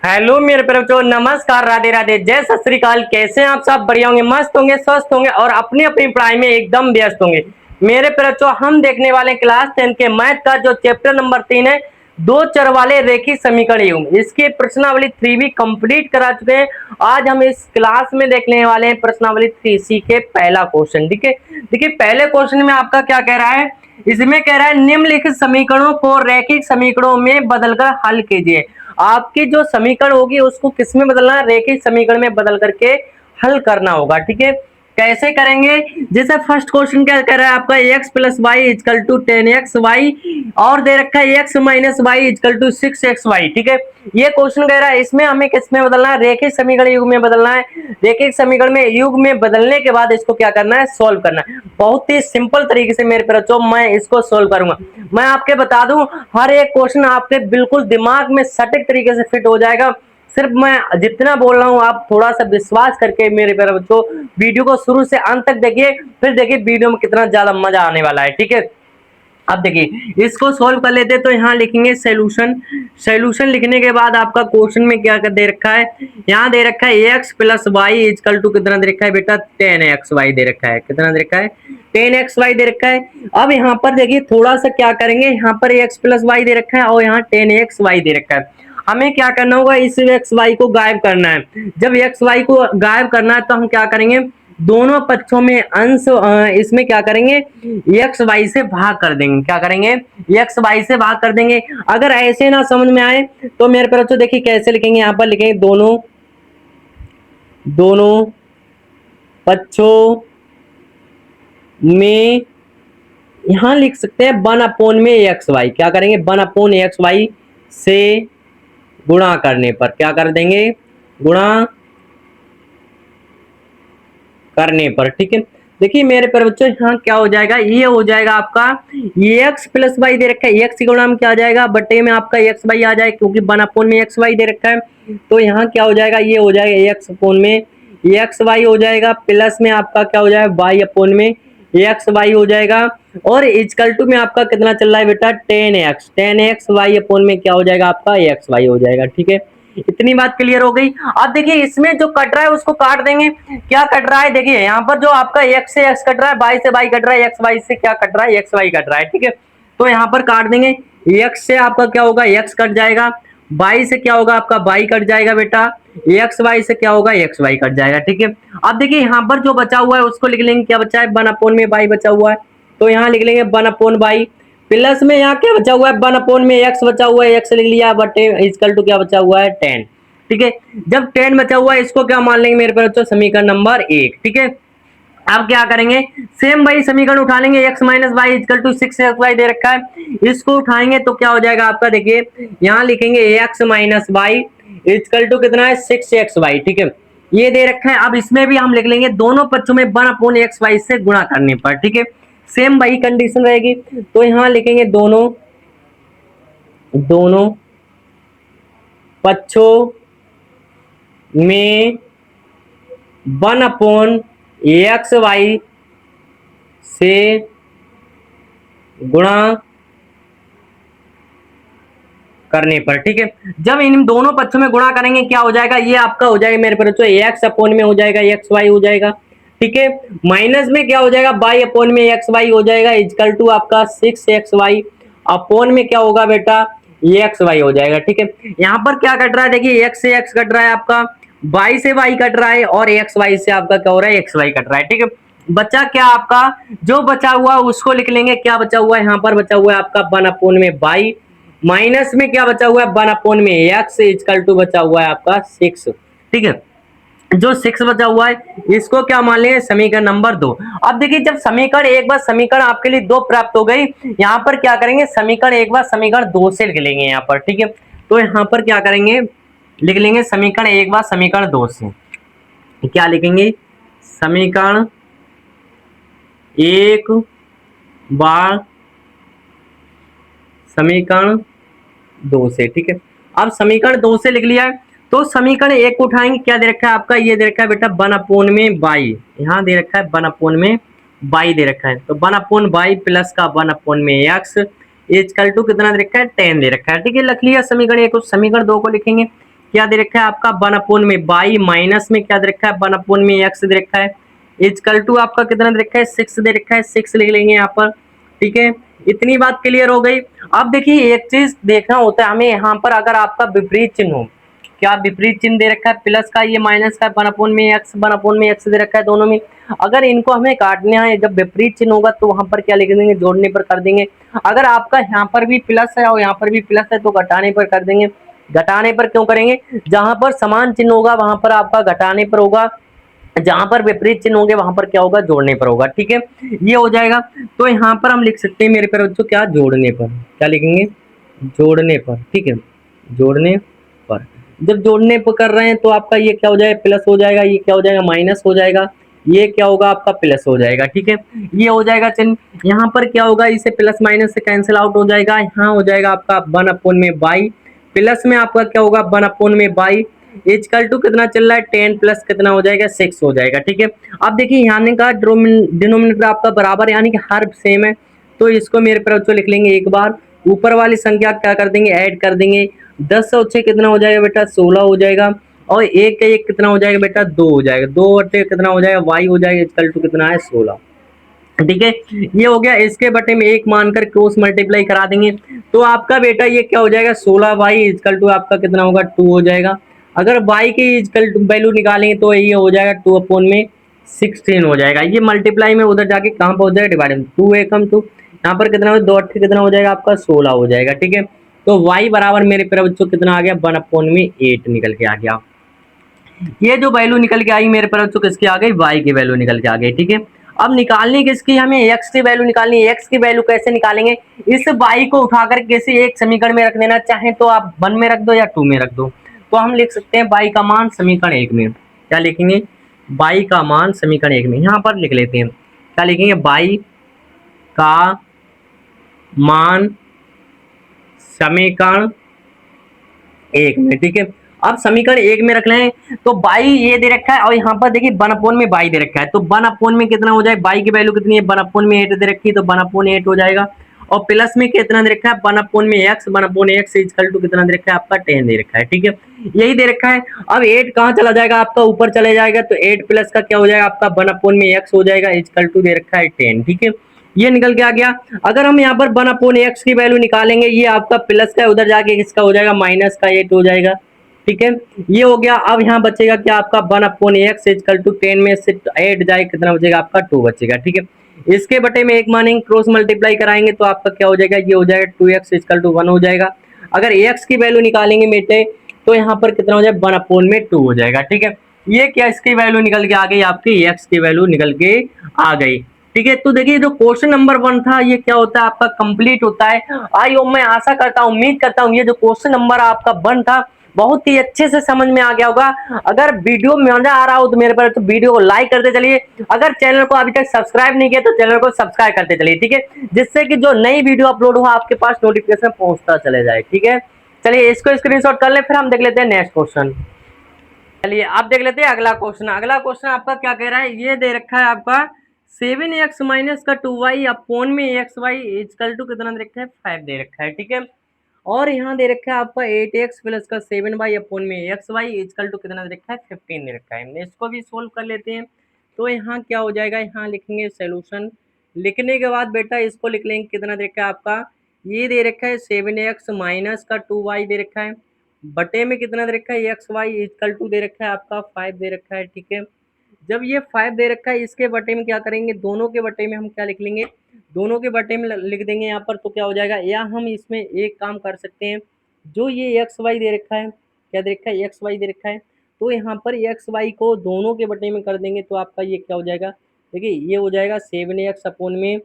Hello मेरे बच्चों, नमस्कार, राधे राधे, जय सत श्री अकाल। कैसे हैं आप? सब बढ़िया होंगे, मस्त होंगे, स्वस्थ होंगे और अपनी अपनी पढ़ाई में एकदम व्यस्त होंगे। मेरे बच्चों, हम देखने वाले क्लास 10 के मैथ का जो चैप्टर नंबर 3 है, दो चर वाले रेखीय समीकरण युग्म, इसकी प्रश्नावली 3 भी कंप्लीट करा चुके हैं। आज हम इस क्लास में देखने वाले हैं प्रश्नावली 3C के पहला क्वेश्चन। ठीक है, देखिए पहले क्वेश्चन में आपका क्या कह रहा है, इसमें कह रहा है निम्नलिखित समीकरणों को रैखिक समीकरणों में बदलकर हल कीजिए। आपकी जो समीकरण होगी उसको किस में बदलना है? रेखिक समीकरण में बदल करके हल करना होगा। ठीक है, कैसे करेंगे? जैसे फर्स्ट क्वेश्चन क्या कह रहा है आपका, x plus y equal to 10xy और दे रखा है x minus y equal to 6xy। ठीक है, ये क्वेश्चन कह रहा है इसमें हमें किस में बदलना है? रेखिक समीकरण युग में बदलना है। रेखिक समीकरण में युग में बदलने के बाद इसको क्या करना है? सोल्व करना है। बहुत ही सिंपल तरीके से मेरे बच्चों मैं इसको सोल्व करूंगा। मैं आपके बता दूं, हर एक क्वेश्चन आपके बिल्कुल दिमाग में सटीक तरीके से फिट हो जाएगा। सिर्फ मैं जितना बोल रहा हूँ आप थोड़ा सा विश्वास करके मेरे प्यारे बच्चों वीडियो को शुरू से अंत तक देखिए, फिर देखिए वीडियो में कितना ज्यादा मजा आने वाला है। ठीक है, अब देखिए इसको सॉल्व कर लेते, तो यहाँ लिखेंगे सॉल्यूशन। सॉल्यूशन लिखने के बाद आपका क्वेश्चन में क्या दे रखा है, यहाँ दे रखा है x plus y equal to कितना दे रखा है बेटा? 10xy दे रखा है। कितना दे रखा है? 10xy दे रखा है। अब यहाँ पर देखिए थोड़ा सा क्या करेंगे, यहाँ पर x प्लस वाई दे रखा है और यहाँ 10xy दे रखा है। हमें क्या करना होगा, इस एक्स वाई को गायब करना है। जब एक्स वाई को गायब करना है तो हम क्या करेंगे, दोनों पक्षों में अंश इसमें क्या करेंगे, एक्स वाई से भाग कर देंगे। क्या करेंगे? एक्स वाई से भाग कर देंगे। अगर ऐसे ना समझ में आए तो मेरे पर बच्चों देखिए कैसे लिखेंगे, यहाँ पर लिखेंगे दोनों पक्षों में, यहां लिख सकते हैं 1 में एक्स वाई। क्या करेंगे? 1 एक्स वाई से गुणा करने पर क्या कर देंगे? गुणा करने पर। ठीक है, देखिए मेरे पर बच्चों यहाँ क्या हो जाएगा, ये हो जाएगा आपका एक्स प्लस वाई दे रखा है, एक्स गुणा में क्या आ जाएगा, बटे में आपका एक्स वाई आ जाएगा, क्योंकि 1 में एक्स वाई दे रखा है। तो यहाँ क्या हो जाएगा, ये हो जाएगा एक्स अपोन में एक्स वाई हो जाएगा, प्लस में आपका क्या हो जाएगा, वाई अपोन में एक्स वाई हो जाएगा। और इजकल टू में आपका कितना चल रहा है बेटा? 10x वाई अपोन में क्या हो जाएगा आपका? एक्स वाई हो जाएगा। ठीक है, इतनी बात क्लियर हो गई। अब देखिए इसमें जो कट रहा है उसको काट देंगे। क्या कट रहा है? देखिए यहाँ पर जो आपका x से x कट रहा है, y से y कट रहा है, x y से क्या कट रहा है? x y कट रहा है। ठीक है, तो यहाँ पर काट देंगे। x से आपका क्या होगा? x कट जाएगा। y से क्या होगा आपका? y कट जाएगा बेटा। x y से क्या होगा? x y कट जाएगा। ठीक है, अब देखिए यहाँ पर जो बचा हुआ है उसको लिख लेंगे, क्या बचा है? 1 में y बचा हुआ है, तो यहाँ लिख लेंगे 1 y। प्लस में यहाँ क्या बचा हुआ है? 1 में x बचा हुआ है, x लिख लिया, बटे इजकल टू क्या बचा हुआ है? 10। ठीक है, जब 10 बचा हुआ है इसको क्या मान लेंगे मेरे बच्चों? समीकरण नंबर 1। ठीक है, अब क्या करेंगे, सेम वही समीकरण उठा लेंगे, x minus y equal to 6xy दे रखा है, इसको उठाएंगे तो क्या हो जाएगा आपका? देखिए यहाँ लिखेंगे x minus y equal to कितना है? 6xy। ठीक है, ये दे रखा है। अब इसमें भी हम लिख लेंगे दोनों पक्षों में 1/xy से गुणा करने पर। ठीक है, सेम वही कंडीशन रहेगी, तो यहाँ लिखेंगे दोनों पक्षों में 1/xy से गुणा करने पर। ठीक है, जब इन दोनों पक्षों में गुणा करेंगे क्या हो जाएगा, ये आपका हो जाएगा मेरे बच्चों x अपोन में हो जाएगा एक्स वाई हो जाएगा। ठीक है, माइनस में क्या हो जाएगा, y अपोन में एक्स वाई हो जाएगा, इजकल टू आपका 6xy अपोन में क्या होगा बेटा? एक्स वाई हो जाएगा। ठीक है, यहाँ पर क्या कट रहा है, देखिए x से x कट रहा है आपका, y से y कट रहा है और एक्स वाई से आपका क्या हो रहा है? एक्स वाई कट रहा है। ठीक है, बचा क्या आपका? जो बचा हुआ उसको लिख लेंगे। क्या बचा हुआ है? यहाँ पर बचा हुआ है आपका 1 में y, माइनस में क्या बचा हुआ है? 1 में एक्स इजकल टू बचा हुआ है आपका 6। ठीक है, जो 6 बचा हुआ है इसको क्या मान लेंगे? समीकरण नंबर 2। अब देखिए जब समीकरण एक बार समीकरण आपके लिए 2 प्राप्त हो गई, यहाँ पर क्या करेंगे, समीकरण एक बार समीकरण 2 से लिख लेंगे यहाँ पर। ठीक है, तो यहाँ पर क्या करेंगे, लिख लेंगे समीकरण एक बार समीकरण 2 से। क्या लिखेंगे? समीकरण एक बार समीकरण 2 से। ठीक है, अब समीकरण 2 से लिख लिया है, तो समीकरण एक को उठाएंगे। क्या दे रखा है आपका? ये दे रखा है बेटा 1 में बाई, यहाँ दे रखा है 1 में बाई दे रखा है, तो 1 बाई प्लस का 1 में एक्स इजकल टू कितना दे रखा है? 10 दे रखा है। ठीक है, लिख लिया समीकरण एक को। समीकरण 2 को लिखेंगे। क्या दे रखा है आपका 1/बाई, माइनस में क्या दे रखा है 1/x दे रखा है, इजकल टू आपका कितना दे रखा है 6 दे रखा है, 6 लिख लेंगे यहाँ पर। ठीक है, इतनी बात क्लियर हो गई। अब देखिए एक चीज देखना होता है हमें यहाँ पर, अगर आपका विपरीत चिन्ह हो, क्या विपरीत चिन्ह दे रखा है प्लस का, ये माइनस का 1/x दे रखा है दोनों में, अगर इनको हमें काटना है जब विपरीत चिन्ह होगा तो वहां पर क्या लिख देंगे, जोड़ने पर कर देंगे। अगर आपका यहाँ पर भी प्लस है और यहाँ पर भी प्लस है तो घटाने पर कर देंगे। घटाने पर क्यों करेंगे, जहां पर समान चिन्ह होगा वहां पर आपका घटाने पर होगा, जहां पर विपरीत चिन्ह होंगे वहां पर क्या होगा, जोड़ने पर होगा। ठीक है, ये हो जाएगा। तो यहाँ पर हम लिख सकते हैं मेरे प्यारे बच्चों, क्या जोड़ने पर, क्या लिखेंगे, जोड़ने पर। ठीक है, जोड़ने पर, जब जोड़ने पर कर रहे हैं तो आपका ये क्या हो जाएगा, प्लस हो जाएगा, ये क्या हो जाएगा, माइनस हो जाएगा, ये क्या होगा आपका प्लस हो जाएगा। ठीक है, ये हो जाएगा चिन्ह। यहाँ पर क्या होगा, इसे प्लस माइनस से कैंसिल आउट हो जाएगा, यहाँ हो जाएगा आपका 1/बाई, प्लस में आपका क्या होगा 1/बाई, इजकल टू कितना चल रहा है 10 प्लस कितना हो जाएगा 6 हो जाएगा। ठीक है, अब देखिए यहाँ का डिनोमिनेटर आपका बराबर यानी कि हर सेम है, तो इसको मेरे पर लिख लेंगे एक बार, ऊपर वाली संख्या क्या कर देंगे, ऐड कर देंगे। 10 और 6 कितना हो जाएगा बेटा, 16 हो जाएगा, और एक का एक कितना हो जाएगा बेटा, 2 हो जाएगा, 2 और 6 कितना हो जाएगा, वाई हो जाएगा, इजकल टू कितना है 16। ठीक है, ये हो गया। इसके बटे में एक मानकर क्रॉस मल्टीप्लाई करा देंगे तो आपका बेटा ये क्या हो जाएगा, 16y इजकल टू आपका कितना होगा, 2 हो जाएगा। अगर y की इजकल टू वैल्यू निकालेंगे तो ये हो जाएगा 2/16 हो जाएगा। ये मल्टीप्लाई में उधर जाके कहाँ पहुंच जाएगा, डिवाइड में 2 एकम 2, यहाँ पर कितना हो, 2 8 कितना हो जाएगा आपका 16 हो जाएगा। ठीक है, तो y बराबर मेरे प्यारे बच्चों कितना आ गया, 1/8 निकल के आ गया। ये जो वैल्यू निकल के आई मेरे पर किसकी आ गई, y की वैल्यू निकल के आ गई। ठीक है, अब निकालनी किसकी, हमें x की वैल्यू निकालनी है। x की वैल्यू कैसे निकालेंगे, इस y को उठाकर किसी एक समीकरण में रख देना, चाहे तो आप 1 में रख दो या 2 में रख दो। तो हम लिख सकते हैं y का मान समीकरण 1 में, क्या लिखेंगे, y का मान समीकरण 1 में, यहाँ पर लिख लेते हैं, क्या लिखेंगे, y का मान समीकरण 1 में। ठीक है, अब समीकरण 1 में रख लें तो बाई ये दे रखा है, और यहाँ पर देखिए 1/में बाई दे रखा है, तो 1/में में कितना हो जाए, बाई की वैल्यू कितनी है, 1/में 8 दे रखी है, तो 1/8 हो जाएगा। और प्लस में कितना दे रखा है, 1/में x, 1/x इजकल टू कितना दे रखा है आपका 10 दे रखा है। ठीक है, यही दे रखा है। अब 8 कहाँ चला जाएगा आपका, ऊपर चले जाएगा, तो 8 प्लस का क्या हो जाएगा आपका 1/में x हो जाएगा, इजकल टू दे रखा है 10। ठीक है, ये निकल के आ गया। अगर हम यहाँ पर 1/x की वैल्यू निकालेंगे, ये आपका प्लस का उधर जाके किसका हो जाएगा, माइनस का 8 हो जाएगा। ठीक है, ये हो गया। अब यहाँ बचेगा क्या आपका 1/x इजकल टू 10 में से 8 जाए कितना बचेगा आपका 2 बचेगा। ठीक है, इसके बटे में एक मानेंगे, क्रॉस मल्टीप्लाई कराएंगे तो आपका क्या हो जाएगा, ये हो जाएगा 2x इजकल टू 1 हो जाएगा। अगर x की वैल्यू निकालेंगे बेटे तो यहाँ पर कितना हो जाएगा 1/2 हो जाएगा। ठीक है, ये क्या इसकी वैल्यू निकल के आ गई, आपकी x की वैल्यू निकल के आ गई। ठीक है, तो देखिए जो क्वेश्चन नंबर 1 था ये क्या होता है आपका कंप्लीट होता है। आई होप, मैं आशा करता हूँ, उम्मीद करता हूँ ये जो क्वेश्चन नंबर आपका 1 था बहुत ही अच्छे से समझ में आ गया होगा। अगर वीडियो में मजा आ रहा हो तो मेरे पर तो वीडियो को लाइक करते चलिए, अगर चैनल को अभी तक सब्सक्राइब नहीं किया तो चैनल को सब्सक्राइब करते चलिए। ठीक है, जिससे कि जो नई वीडियो अपलोड हो आपके पास नोटिफिकेशन पहुंचता चले जाए। ठीक है, चलिए इसको स्क्रीनशॉट कर ले, फिर हम देख लेते हैं नेक्स्ट क्वेश्चन। चलिए आप देख लेते हैं अगला क्वेश्चन। अगला क्वेश्चन आपका क्या कह रहा है, ये दे रखा है आपका 7x माइनस का 2y अपोन में xy इजकल टू कितना दे रखा है 5 दे रखा है। ठीक है, और यहाँ दे रखा है आपका 8x प्लस का 7y अपोन में xy इजकल टू कितना दे रखा है 15 दे रखा है। इसको भी सोल्व कर लेते हैं। तो यहाँ क्या हो जाएगा, यहाँ लिखेंगे सोल्यूशन, लिखने के बाद बेटा इसको लिख लेंगे, कितना दे रखा है आपका, ये दे रखा है 7x माइनस का 2y दे रखा है, बटे में कितना दे रखा है xy इजकल टू दे रखा है आपका 5 दे रखा है। ठीक है, जब ये 5 दे रखा है इसके बटे में क्या करेंगे, दोनों के बटे में हम क्या लिख लेंगे, दोनों के बटे में लिख देंगे यहाँ पर, तो क्या हो जाएगा, या हम इसमें एक काम कर सकते हैं, जो ये एक्स वाई दे रखा है, क्या दे रखा है एक्स वाई दे रखा है, तो यहाँ पर एक्स वाई को दोनों के बटे में कर देंगे तो आपका ये क्या हो जाएगा, देखिए ये हो जाएगा 7x अपोन में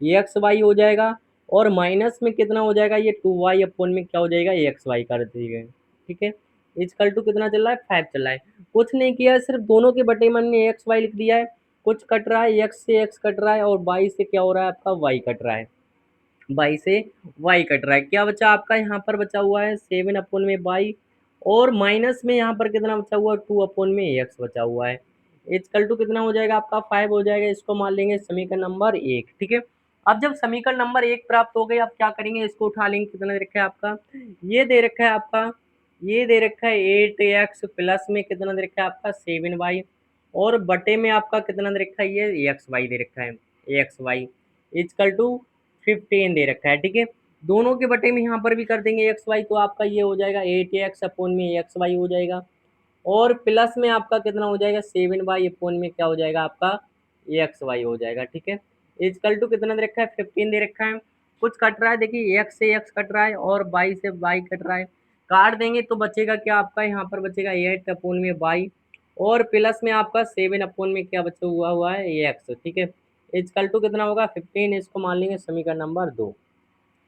एक्स वाई हो जाएगा, और माइनस में कितना हो जाएगा, ये 2y अपोन में क्या हो जाएगा एक्स वाई कर देंगे। ठीक है, इजकल टू कितना चल रहा है 5 चल रहा है, कुछ नहीं किया है, सिर्फ दोनों के बटे में हमने एक्स वाई लिख दिया है, कुछ कट रहा है, एक्स से एक्स कट रहा है, और वाई से क्या हो रहा है आपका वाई कट रहा है, बाई से वाई कट रहा है, क्या बचा आपका यहाँ पर बचा हुआ है 7 अपोन में बाई, और माइनस में यहाँ पर कितना बचा हुआ है 2 अपोन में एक्स बचा हुआ है, इजकल टू कितना हो जाएगा आपका 5 हो जाएगा। इसको मान लेंगे समीकरण नंबर 1। ठीक है, अब जब समीकरण नंबर 1 प्राप्त हो गई, अब क्या करेंगे, इसको उठा लेंगे, कितना दे रखा है आपका, ये दे रखा है आपका ये दे रखा है 8x प्लस में कितना दे रखा है आपका 7y, और बटे में आपका कितना दे रखा है ये एक्स वाई दे रखा है, एक्स वाई इजकल टू 15 दे रखा है। ठीक है, दोनों के बटे में यहाँ पर भी कर देंगे एक्स वाई, तो आपका ये हो जाएगा 8x अपोन में एक्स वाई हो जाएगा, और प्लस में आपका कितना हो जाएगा 7y अपोन में क्या हो जाएगा आपका एक्स वाई हो जाएगा। ठीक है, इजकल टू कितना दे रखा है 15 दे रखा है, कुछ कट रहा है देखिए एक्स से एक्स कट रहा है और वाई से वाई कट रहा है, काट देंगे तो बचेगा क्या आपका यहाँ पर बचेगा 8 अपोन में वाई, और प्लस में आपका 7 अपोन में क्या बचा हुआ हुआ है एक्स। ठीक है, इजकल टू कितना होगा 15, इसको मान लेंगे समीकरण नंबर 2।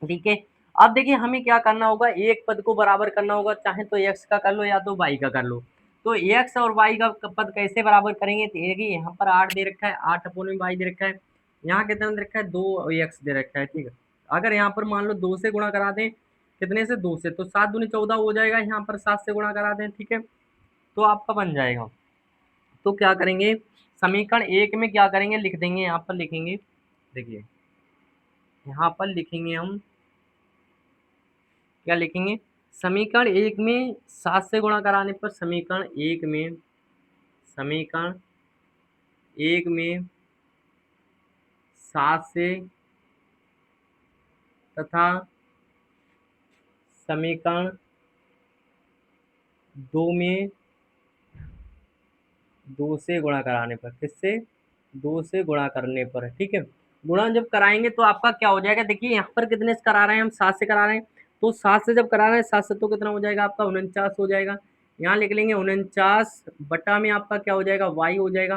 ठीक है, अब देखिए हमें क्या करना होगा, एक पद को बराबर करना होगा, चाहे तो एक्स का कर लो या तो वाई का कर लो। तो एक्स और वाई का पद कैसे बराबर करेंगे, तो देखिए यहाँ पर 8 दे रखा है, 8 अपोन में वाई दे रखा है, यहाँ कितना दे रखा है 2x दे रखा है। ठीक है, अगर यहाँ पर मान लो 2 से गुणा करा दें, कितने से 2 से, तो 7 दूनी 14 हो जाएगा, यहाँ पर 7 से गुणा करा दें। ठीक है, तो आपका बन जाएगा। तो क्या करेंगे, समीकरण एक में क्या करेंगे, लिख देंगे, यहाँ पर लिखेंगे, देखिए यहाँ पर लिखेंगे हम क्या लिखेंगे, समीकरण एक में 7 से गुणा कराने पर समीकरण एक में 7 से तथा समीकरण 2 में 2 से गुणा कराने पर, किससे 2 से गुणा करने पर। ठीक है, गुणा जब कराएंगे तो आपका क्या हो जाएगा, देखिए यहाँ पर कितने से करा रहे हैं हम 7 से करा रहे हैं, तो 7 से जब करा रहे हैं 7 से तो कितना हो जाएगा आपका 49 हो जाएगा, यहाँ लिख लेंगे 49 बटा में आपका क्या हो जाएगा वाई हो जाएगा,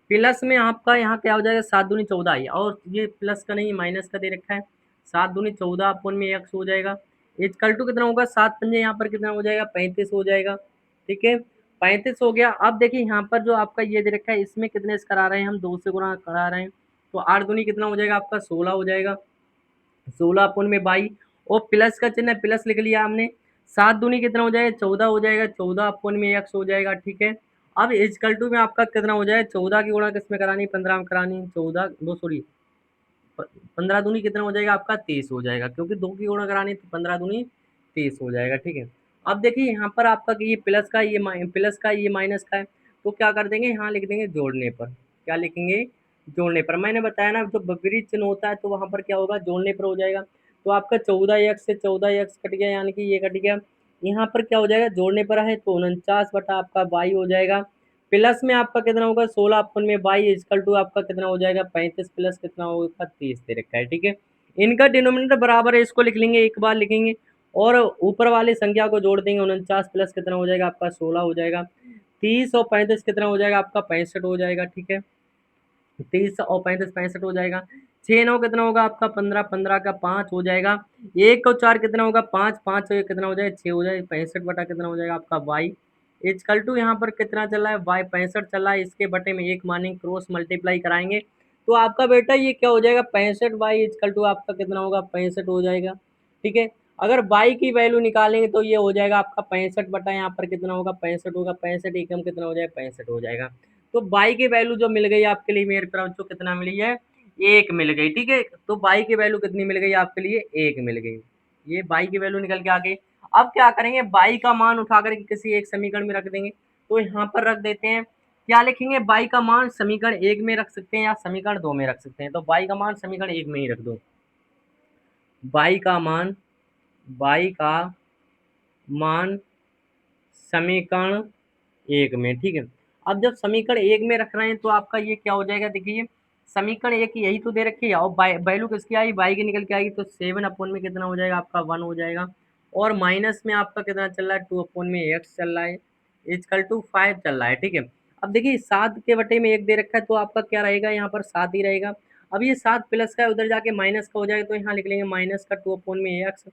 प्लस में आपका यहाँ क्या हो जाएगा 7 दूनी 14 ही, और ये प्लस का नहीं माइनस का दे रखा है, 7 दूनी 14 अपोन में एक्स हो जाएगा, इजकल टू कितना होगा 7 पंजे यहाँ पर कितना हो जाएगा 35 हो जाएगा। ठीक है, 35 हो गया। अब देखिए यहाँ पर जो आपका ये दे रखा है इसमें कितने से करा रहे हैं हम 2 से गुणा करा रहे हैं, तो 8 दूनी कितना हो जाएगा आपका 16 हो जाएगा, 16 अपोन में 22, और प्लस का चिन्ह प्लस लिख लिया हमने, 7 दूनी कितना हो जाएगा 14 हो जाएगा, 14 अपोन में एक्स हो जाएगा। ठीक है, अब इजकल टू में आपका कितना हो जाएगा 14 की गुणा किस में करानी 15 में करानी, 14 दो सॉरी 15 दूनी कितना हो जाएगा आपका 23 हो जाएगा, क्योंकि 2 की गुणा करानी तो 15 दूनी 23 हो जाएगा। ठीक है, अब देखिए यहाँ पर आपका ये प्लस का ये माइनस का है, तो क्या कर देंगे यहाँ लिख देंगे जोड़ने पर, क्या लिखेंगे जोड़ने पर, मैंने बताया ना जो विपरीत चिन्ह होता है तो वहाँ पर क्या होगा जोड़ने पर हो जाएगा, तो आपका 14x से 14x कट गया, यानी कि ये कट गया, यहाँ पर क्या हो जाएगा जोड़ने पर है तो 49 बटा आपका 22 हो जाएगा, प्लस में आपका कितना होगा 16 अपन में 22 इजकल टू आपका कितना हो जाएगा 35 प्लस कितना होगा 30 दे रखा है। ठीक है, इनका डिनोमिनेटर बराबर है, इसको लिख लेंगे, एक बार लिखेंगे, और ऊपर वाली संख्या को जोड़ देंगे, 49 प्लस कितना हो जाएगा आपका 16 हो जाएगा, 30 और 35 कितना हो जाएगा आपका 65 हो जाएगा। ठीक है, 30 और 35 65 हो जाएगा, 6 9 कितना होगा आपका 15, 15 का 5 हो जाएगा, 1 और 4 कितना होगा 5, 5 और 1 कितना हो जाएगा 6 हो जाएगा, 65 बटा कितना हो जाएगा आपका वाई, इजकल टू यहाँ पर कितना चल रहा है वाई 65 चल रहा है, इसके बटे में एक मानेंगे, क्रॉस मल्टीप्लाई कराएंगे तो आपका बेटा ये क्या हो जाएगा 65 वाई इजकल टू आपका कितना होगा 65 हो जाएगा। ठीक है, अगर वाई की वैल्यू निकालेंगे तो ये हो जाएगा आपका 65 बटा यहाँ पर कितना होगा 65 होगा, 65 एकम कितना हो जाएगा 65 हो जाएगा, तो बाई की वैल्यू जो मिल गई आपके लिए मेरे तरफ जो कितना मिली है एक मिल गई। ठीक है, तो बाई की वैल्यू कितनी मिल गई आपके लिए एक मिल गई, ये बाई की वैल्यू निकल के आ गई। अब क्या करेंगे बाई का मान उठा करके किसी एक समीकरण में रख देंगे, तो यहाँ पर रख देते हैं, क्या लिखेंगे बाई का मान समीकरण एक में रख सकते हैं या समीकरण दो में रख सकते हैं, तो बाई का मान समीकरण एक में ही रख दो, बाई का मान बाई का मान समीकरण एक में। ठीक है, अब जब समीकरण एक में रख रहे हैं तो आपका ये क्या हो जाएगा, देखिए समीकरण एक यही तो दे रखी है, और वैल्यू किसकी आई बाई की निकल के आएगी, तो 7 अपोन में कितना हो जाएगा आपका 1 हो जाएगा, और माइनस में आपका कितना चल रहा है 2 अपोन में एक्स चल रहा है, इजकल टू 5 चल रहा है। ठीक है, अब देखिए 7 के बटे में एक दे रखा है तो आपका क्या रहेगा यहाँ पर 7 ही रहेगा, अब ये 7 प्लस का उधर जाके माइनस का हो जाएगा, तो यहाँ लिख लेंगे माइनस का 2 अपोन में एक्स,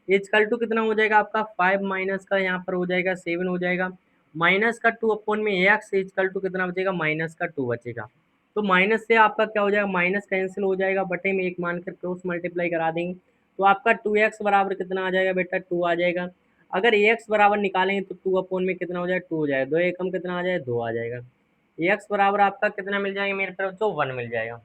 इजकल टू कितना हो जाएगा आपका 5 माइनस का यहाँ पर हो जाएगा 7 हो जाएगा, माइनस का 2 अपोन में एक्स इजकल टू कितना बचेगा माइनस का 2 बचेगा, तो माइनस से आपका क्या हो जाएगा माइनस कैंसिल हो जाएगा, बटे में एक मानकर क्रॉस मल्टीप्लाई करा देंगे, तो आपका 2x बराबर कितना आ जाएगा बेटा 2 आ जाएगा, अगर x बराबर निकालेंगे तो 2 अपोन में कितना हो जाएगा 2 हो जाएगा, दो एकम कितना आ जाएगा 2 आ जाएगा, x बराबर आपका कितना मिल जाएगा मेरे तरफ जो 1 मिल जाएगा,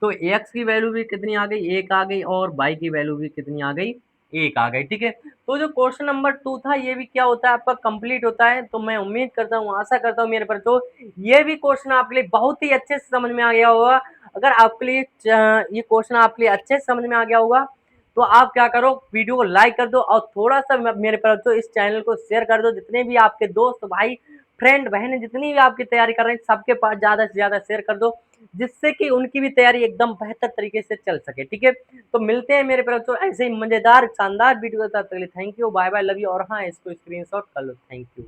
तो x की वैल्यू भी कितनी आ गई 1 आ गई, और y की वैल्यू भी कितनी आ गई एक आ गई, ठीक है। तो जो क्वेश्चन नंबर 2 था ये भी क्या होता है आपका कंप्लीट होता है। तो मैं उम्मीद करता हूँ, आशा करता हूँ मेरे पर तो ये भी क्वेश्चन आपके लिए बहुत ही अच्छे से समझ में आ गया होगा। अगर आपके लिए ये क्वेश्चन आपके लिए अच्छे से समझ में आ गया होगा तो आप क्या करो, वीडियो को लाइक कर दो और थोड़ा सा मेरे पर तो इस चैनल को शेयर कर दो। जितने भी आपके दोस्त भाई फ्रेंड बहन जितनी भी आपकी तैयारी कर रहे हैं सबके पास ज्यादा से ज्यादा शेयर कर दो, जिससे कि उनकी भी तैयारी एकदम बेहतर तरीके से चल सके, ठीक है। तो मिलते हैं मेरे पर तो ऐसे ही मजेदार शानदार वीडियो के साथ। Thank you, bye bye, love you. और हाँ, इसको स्क्रीनशॉट कर लो। Thank you.